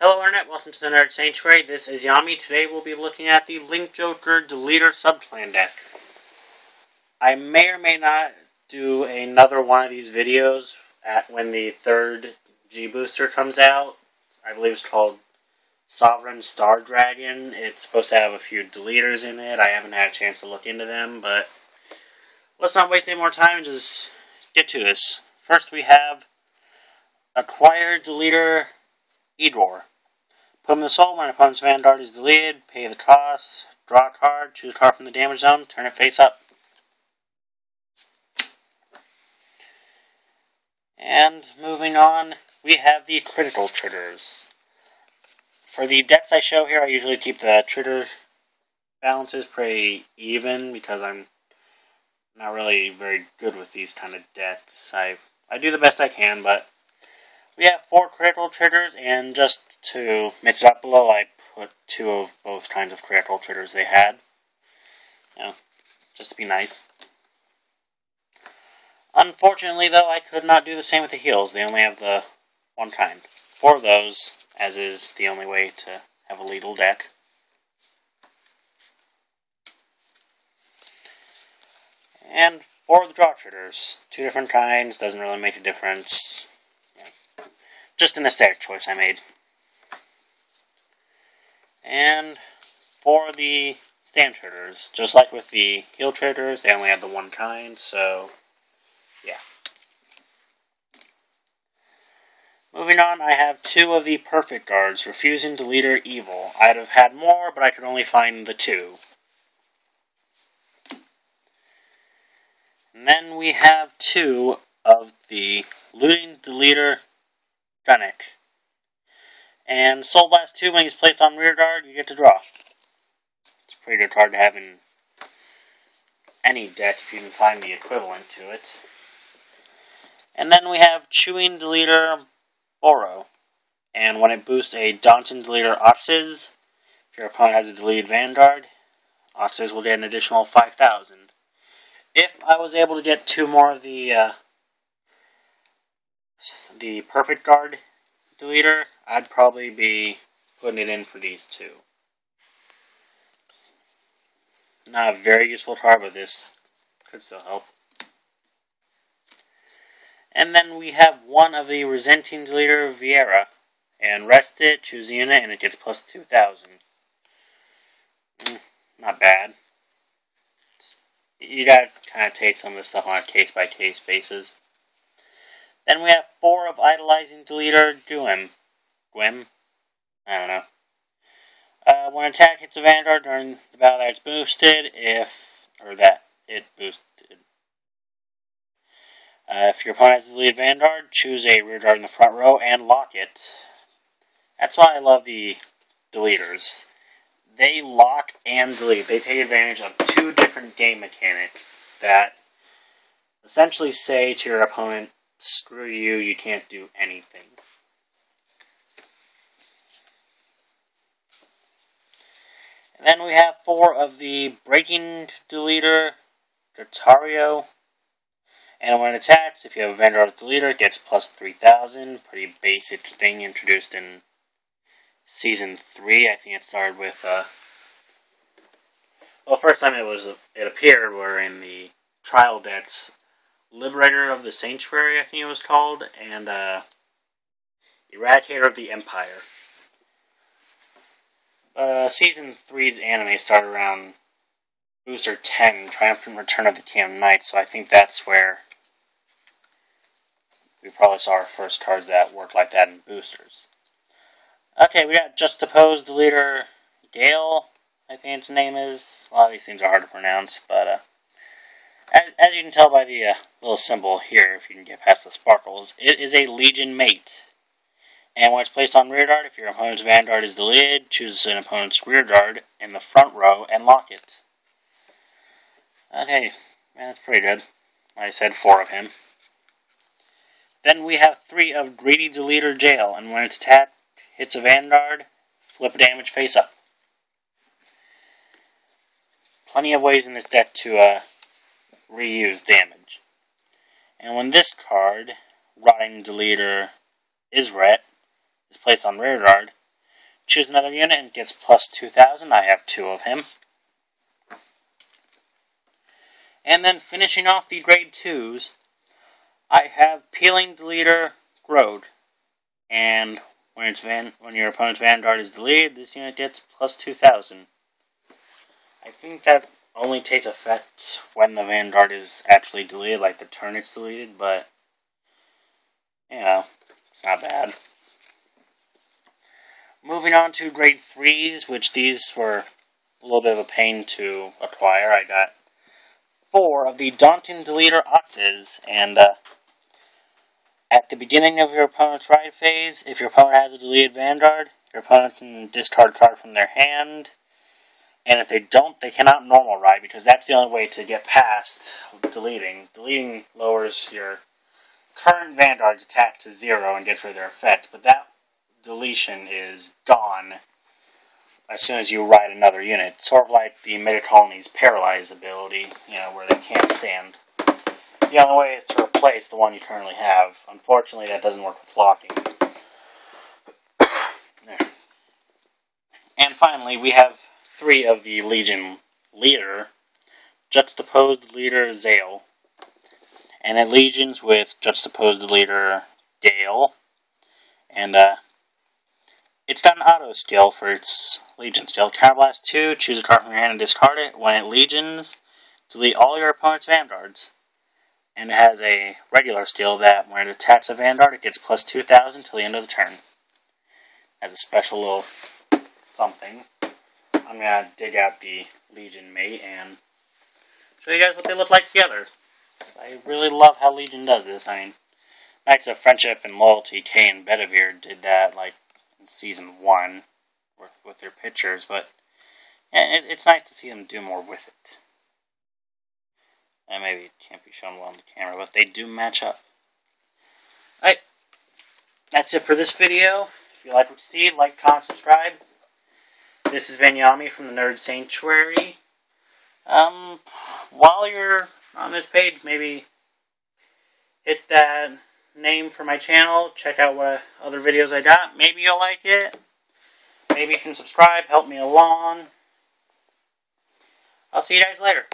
Hello Internet, welcome to the Nerd Sanctuary. This is Yami. Today we'll be looking at the Link Joker Deletor Subclan deck. I may or may not do another one of these videos when the third G booster comes out. I believe it's called Sovereign Star Dragon. It's supposed to have a few deletors in it. I haven't had a chance to look into them, but let's not waste any more time and just get to this. First we have Acquire Deletor Edor. Put him in the soul when an opponent's vanguard is deleted, pay the cost, draw a card, choose a card from the damage zone, turn it face up. And moving on, we have the critical triggers. For the decks I show here, I usually keep the trigger balances pretty even because I'm not really very good with these kind of decks. I do the best I can, but we have 4 critical triggers, and just to mix it up below, I put 2 of both kinds of critical triggers they had. You know, just to be nice. Unfortunately, though, I could not do the same with the heals. They only have the one kind. 4 of those, as is the only way to have a lethal deck. And 4 of the draw triggers. 2 different kinds, doesn't really make a difference. Just an aesthetic choice I made. And for the stand triggers, just like with the heal triggers, they only have the one kind, so yeah. Moving on, I have 2 of the perfect guards, Refusing Deletor Evil. I'd have had more, but I could only find the 2. And then we have 2 of the Looting Deletor Gunnick. And Soul Blast 2, when he's placed on rear guard, you get to draw. It's a pretty good card to have in any deck if you can find the equivalent to it. And then we have Chewing Deletor Boro. And when it boosts a Daunting Deletor Oxys, if your opponent has a deleted Vanguard, Oxys will get an additional 5,000. If I was able to get 2 more of the perfect guard deleter, I'd probably be putting it in for these 2. Not a very useful card, but this could still help. And then we have 1 of the Resenting Deletor Vieira. And rest it, choose a unit, and it gets plus 2,000. Not bad. You gotta kind of take some of this stuff on a case-by-case basis. Then we have 4 of Idolizing Deletor Gwym. I don't know. When an attack hits a Vanguard during the battle that it's boosted, if your opponent has a deleted Vanguard, choose a rear guard in the front row and lock it. That's why I love the deleters. They lock and delete. They take advantage of 2 different game mechanics that essentially say to your opponent, screw you, you can't do anything. And then we have 4 of the Breaking Deletor Guitario. And when it attacks, if you have a Vanguard Deletor, it gets plus 3,000. Pretty basic thing introduced in Season 3. I think it started with, first time it appeared were in the trial decks, Liberator of the Sanctuary, I think it was called, and Eradicator of the Empire. Season 3's anime started around Booster 10, Triumphant Return of the King of Knights, so I think that's where we probably saw our first cards that worked like that in boosters. Okay, we got Juxtaposed Deletor Gale, I think its name is. A lot of these things are hard to pronounce, but as you can tell by the little symbol here, if you can get past the sparkles, it is a Legion Mate. And when it's placed on rear guard, if your opponent's Vanguard is deleted, choose an opponent's rear guard in the front row and lock it. Okay, that's pretty good. Like I said, 4 of him. Then we have 3 of Greedy Deletor Jail, and when its attack hits a Vanguard, flip a damage face up. Plenty of ways in this deck to reuse damage. And when this card, Rotting Deletor Isret, is placed on rear guard, choose another unit and it gets plus 2,000. I have 2 of him. And then finishing off the grade 2s, I have Peeling Deleter Grode. And when your opponent's Vanguard is deleted, this unit gets plus 2,000. I think that only takes effect when the Vanguard is actually deleted, like the turn it's deleted, but, you know, it's not bad. Moving on to grade 3s, which these were a little bit of a pain to acquire. I got 4 of the Daunting Deleter Oxes, and at the beginning of your opponent's ride phase, if your opponent has a deleted Vanguard, your opponent can discard a card from their hand, and if they don't, they cannot normal ride, because that's the only way to get past deleting. Deleting lowers your current Vanguard's attack to 0 and gets rid of their effect, but that deletion is gone as soon as you ride another unit. Sort of like the Mega Colony's Paralyze ability, where they can't stand. The only way is to replace the one you currently have. Unfortunately, that doesn't work with locking. And finally, we have 3 of the Legion Leader, Juxtaposed Leader Zale, and it legions with Juxtaposed Leader Gale, and it's got an auto skill for its Legion skill. Counterblast 2, choose a card from your hand and discard it. When it legions, delete all your opponent's Vanguards. And it has a regular skill that when it attacks a Vanguard, it gets plus 2,000 till the end of the turn. It has a special little something. I'm going to dig out the Legion mate and show you guys what they look like together. I really love how Legion does this. I mean, Knights of Friendship and Loyalty, Kay and Bedivere did that like in Season 1 with their pictures, but yeah, it's nice to see them do more with it. And maybe it can't be shown well on the camera, but they do match up. Alright, that's it for this video. If you like what you see, like, comment, subscribe. This is Yami from the Nerd Sanctuary. While you're on this page, maybe hit that name for my channel. Check out what other videos I got. Maybe you'll like it. Maybe you can subscribe, help me along. I'll see you guys later.